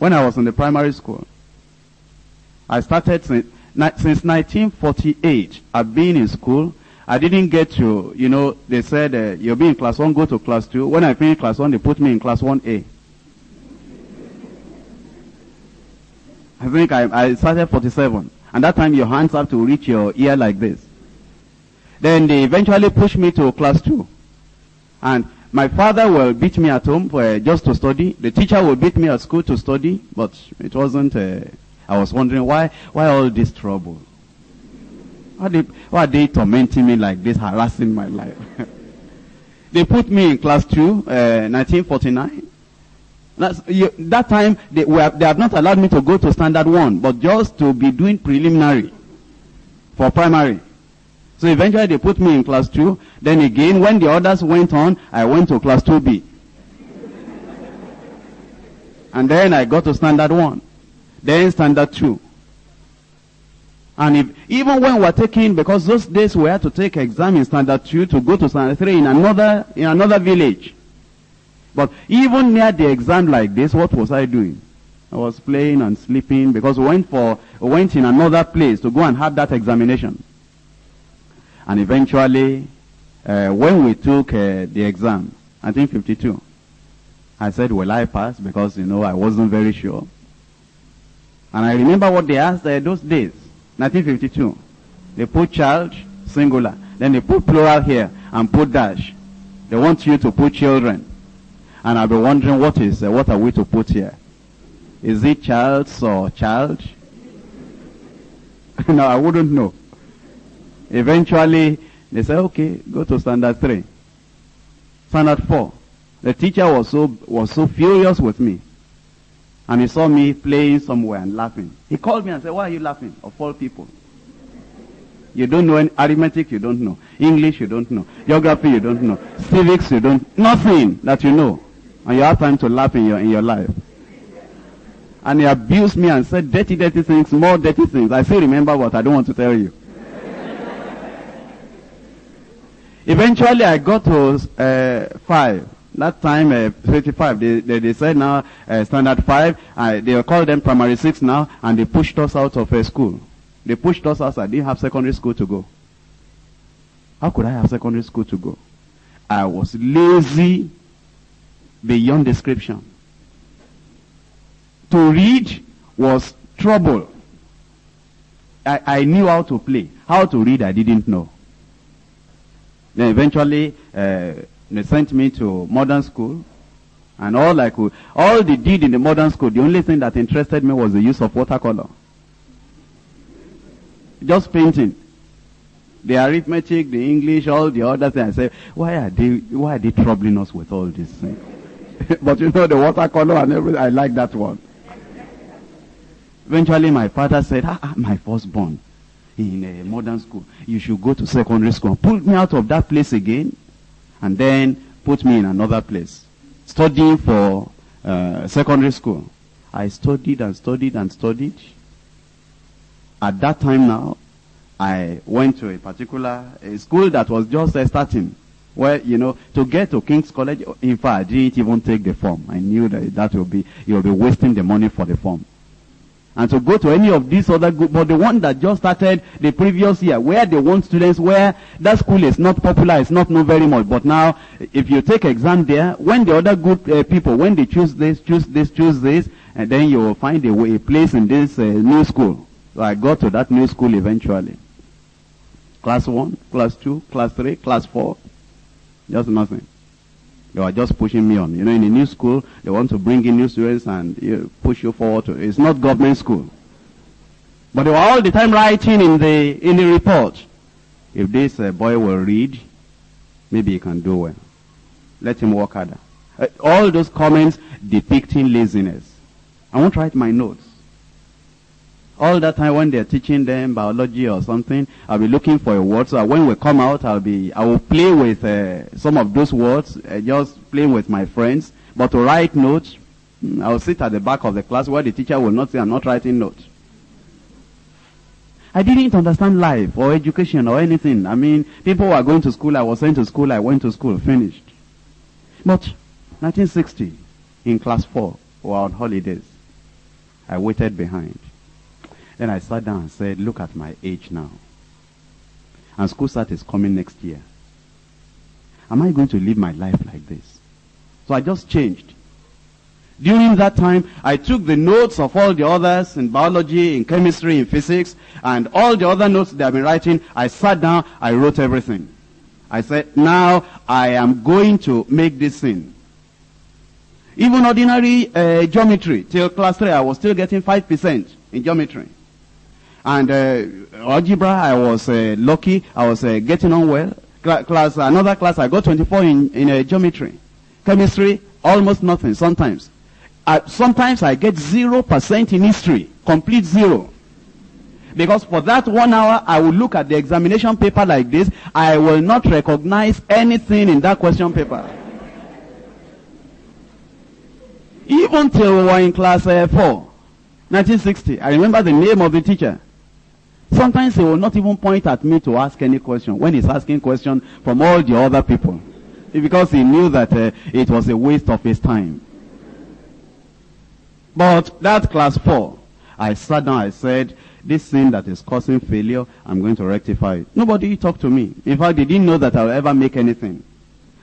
when I was in the primary school. I started since 1948. I've been in school. I didn't get to, they said, you'll be in class 1, go to class 2. When I finished class 1, they put me in class 1A. I think I started 47. And that time your hands have to reach your ear like this. Then they eventually pushed me to class 2. And my father will beat me at home just to study. The teacher will beat me at school to study. But it wasn't, I was wondering why all this trouble? Why are they tormenting me like this, harassing my life? They put me in class 2, 1949. That time, they have not allowed me to go to standard 1, but just to be doing preliminary for primary. So eventually they put me in class 2. Then again, when the others went on, I went to class 2B. And then I got to standard 1. Then standard 2. And even when we were taking, because those days we had to take exam in standard 2 to go to standard 3 in another village. But even near the exam like this, what was I doing? I was playing and sleeping because we went in another place to go and have that examination. And eventually, when we took the exam, I think 52, I said, will I pass? Because, I wasn't very sure. And I remember what they asked those days, 1952. They put child, singular. Then they put plural here and put dash. They want you to put children. And I'll be wondering what are we to put here? Is it childs or child? No, I wouldn't know. Eventually, they said, okay, go to standard 3. Standard 4. The teacher was so furious with me. And he saw me playing somewhere and laughing. He called me and said, why are you laughing? Of all people. You don't know any arithmetic, you don't know. English, you don't know. Geography, you don't know. Civics, you don't. Nothing that you know. And you have time to laugh in your life. And he abused me and said dirty things, more dirty things. I still remember what I don't want to tell you. Eventually I got to 5. That time, 55, they said now, standard 5, they call them primary 6 now, and they pushed us out of school. They pushed us out. I didn't have secondary school to go. How could I have secondary school to go? I was lazy beyond description. To read was trouble. I knew how to play. How to read, I didn't know. Then eventually, they sent me to modern school. And all they did in the modern school, the only thing that interested me was the use of watercolor. Just painting. The arithmetic, the English, all the other things. I said, why are they troubling us with all these things? But the watercolor and everything, I like that one. Eventually my father said, my firstborn in a modern school, you should go to secondary school. Pulled me out of that place again, and then put me in another place. Studying for secondary school. I studied and studied and studied. At that time now, I went to a particular school that was just starting. Where, to get to King's College, in fact, I didn't even take the form. I knew that you'll be wasting the money for the form. And to go to any of these other groups, but the one that just started the previous year, where they want students, where that school is not popular, it's not known very much. But now, if you take exam there, when the other group people, when they choose this, and then you will find a place in this new school. So I got to that new school eventually. Class 1, class 2, class 3, class 4. Just nothing. They were just pushing me on. In a new school, they want to bring in new students and push you forward. It's not government school. But they were all the time writing in the report. If this boy will read, maybe he can do well. Let him work harder. All those comments depicting laziness. I won't write my notes. All that time when they're teaching them biology or something, I'll be looking for a word. So when we come out, I will play with some of those words, just playing with my friends. But to write notes, I'll sit at the back of the class where the teacher will not say I'm not writing notes. I didn't understand life or education or anything. I mean, people were going to school, I was sent to school, I went to school, finished. But 1960, in class 4, we were on holidays. I waited behind. Then I sat down and said, look at my age now. And school start is coming next year. Am I going to live my life like this? So I just changed. During that time, I took the notes of all the others in biology, in chemistry, in physics, and all the other notes they have been writing. I sat down, I wrote everything. I said, now I am going to make this thing. Even ordinary geometry, till class 3, I was still getting 5% in geometry. And algebra, I was lucky, I was getting on well. Another class, I got 24 in geometry. Chemistry, almost nothing, sometimes. Sometimes I get 0% in history, complete 0. Because for that 1 hour, I will look at the examination paper like this. I will not recognize anything in that question paper. Even till we were in class 4, 1960, I remember the name of the teacher. Sometimes he will not even point at me to ask any question when he's asking questions from all the other people. Because he knew that it was a waste of his time. But that class 4, I sat down, I said, this thing that is causing failure, I'm going to rectify it. Nobody talked to me. In fact, they didn't know that I will ever make anything.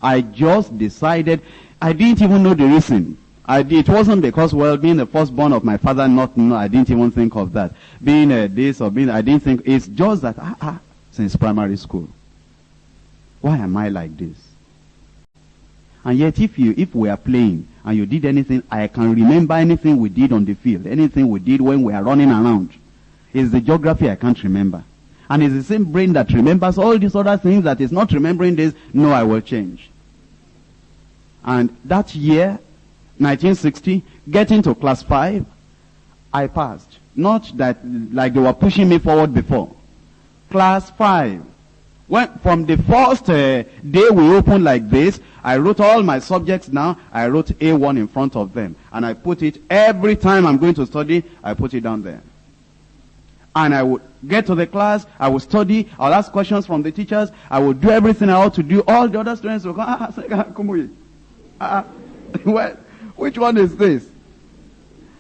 I just decided, I didn't even know the reason. It wasn't because, well, being the firstborn of my father, I didn't even think of that. Being this or being, I didn't think, it's just that, since primary school. Why am I like this? And yet if we are playing and you did anything, I can remember anything we did on the field, anything we did when we are running around. It's the geography I can't remember. And it's the same brain that remembers all these other things that is not remembering this. No, I will change. And that year, 1960, getting to class 5, I passed. Not that like they were pushing me forward before. Class 5. From the first day we opened like this, I wrote all my subjects now. I wrote A1 in front of them. And I put it, every time I'm going to study, I put it down there. And I would get to the class, I would study, I'll ask questions from the teachers, I would do everything I ought to do. All the other students will go, Kumuyi. Well, which one is this?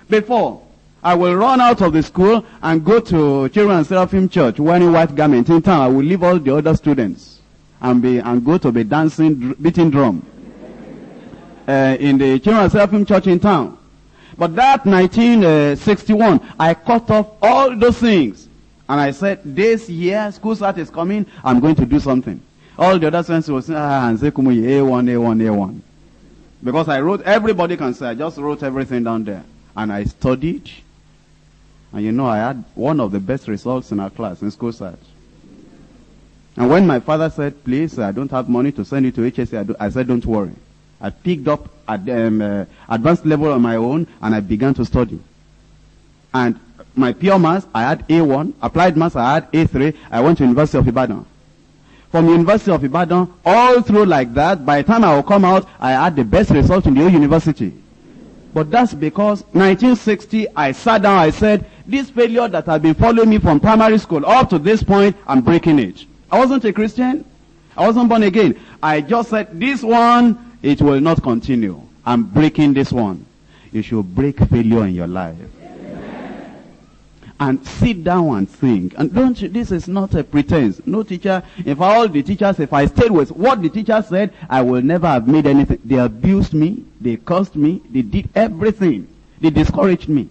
Before, I will run out of the school and go to Children and Seraphim Church wearing white garment. In town, I will leave all the other students and go to be dancing, beating drum in the Children and Seraphim Church in town. But that 1961, I cut off all those things. And I said, this year, school start is coming, I'm going to do something. All the other students will say, and say, Kumuyi, A1, A1, A1. Because I wrote, everybody can say, I just wrote everything down there. And I studied. And you know, I had one of the best results in our class in school start. And when my father said, please, I don't have money to send you to HSC, I said, don't worry. I picked up at advanced level on my own, and I began to study. And my pure maths, I had A1. Applied maths, I had A3. I went to University of Ibadan. From University of Ibadan, all through like that, by the time I will come out, I had the best result in the whole university. But that's because 1960, I sat down, I said, this failure that has been following me from primary school up to this point, I'm breaking it. I wasn't a Christian. I wasn't born again. I just said, this one, it will not continue. I'm breaking this one. You should break failure in your life. Amen. And sit down and think. And this is not a pretense. No teacher, if all the teachers, if I stayed with what the teacher said, I will never have made anything. They abused me. They cursed me. They did everything. They discouraged me.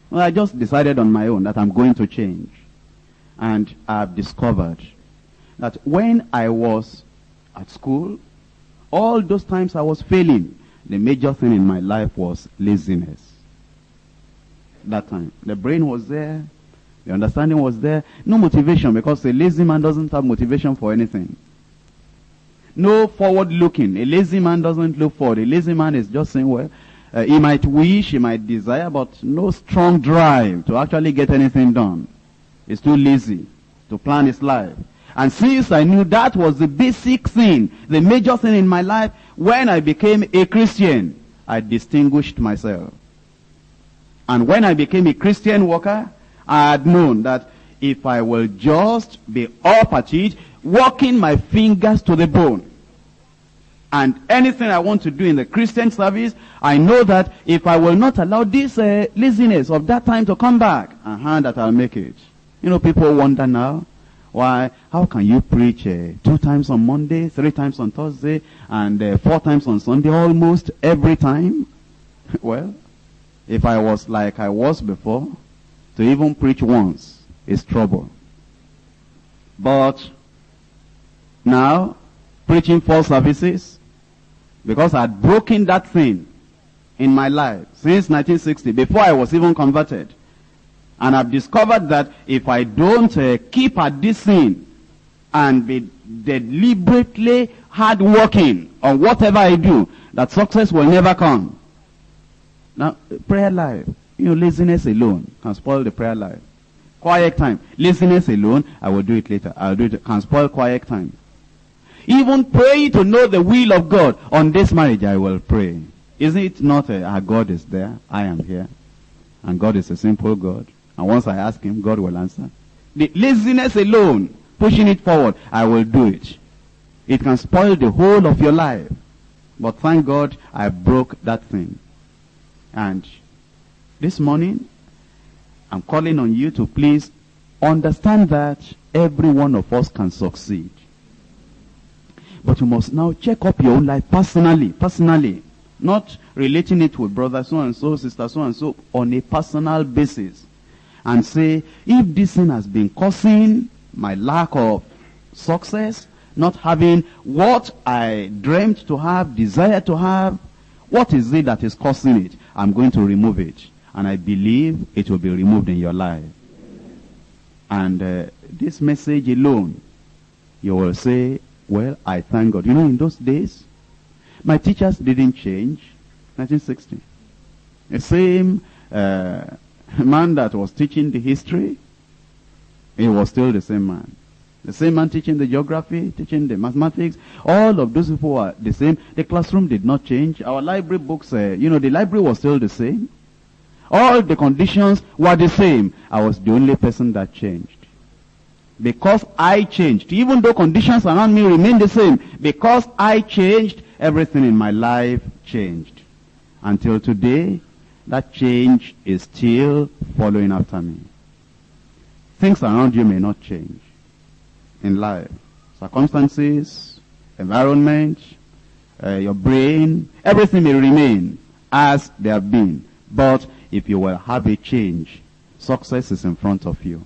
Well, I just decided on my own that I'm going to change. And I've discovered that when I was at school, all those times I was failing, the major thing in my life was laziness. That time. The brain was there. The understanding was there. No motivation, because a lazy man doesn't have motivation for anything. No forward looking. A lazy man doesn't look forward. A lazy man is just saying, well, he might wish, he might desire, but no strong drive to actually get anything done. He's too lazy to plan his life. And since I knew that was the basic thing, the major thing in my life, when I became a Christian, I distinguished myself. And when I became a Christian worker, I had known that if I will just be up at it, working my fingers to the bone, And anything I want to do in the Christian service, I know that if I will not allow this laziness of that time to come back, that I'll make it. You know, people wonder now, why, how can you preach 2 times on Monday, 3 times on Thursday, and 4 times on Sunday almost every time? Well, if I was like I was before, to even preach once is trouble. But now, preaching 4 services, because I had broken that thing in my life since 1960, before I was even converted. And I've discovered that if I don't keep at this thing and be deliberately hard working on whatever I do, that success will never come. Now, prayer life, laziness alone can spoil the prayer life. Quiet time, laziness alone, I will do it later. I'll do it, can spoil quiet time. Even pray to know the will of God. On this marriage, I will pray. Isn't it not our God is there, I am here, and God is a simple God. And once I ask him, God will answer. The laziness alone, pushing it forward, I will do it. It can spoil the whole of your life. But thank God I broke that thing. And this morning, I'm calling on you to please understand that every one of us can succeed. But you must now check up your own life personally. Not relating it with brother so-and-so, sister so-and-so, on a personal basis. And say, if this thing has been causing my lack of success, not having what I dreamt to have, desired to have, what is it that is causing it? I'm going to remove it. And I believe it will be removed in your life. And this message alone, you will say, well, I thank God. In those days, my teachers didn't change. 1960. The same man that was teaching the history, he was still the same man. The same man teaching the geography, teaching the mathematics, all of those people were the same. The classroom did not change. Our library books, the library was still the same. All the conditions were the same. I was the only person that changed. Because I changed, even though conditions around me remained the same, because I changed, everything in my life changed. Until today, that change is still following after me. Things around you may not change in life. Circumstances, environment, your brain, everything may remain as they have been. But if you will have a change, success is in front of you.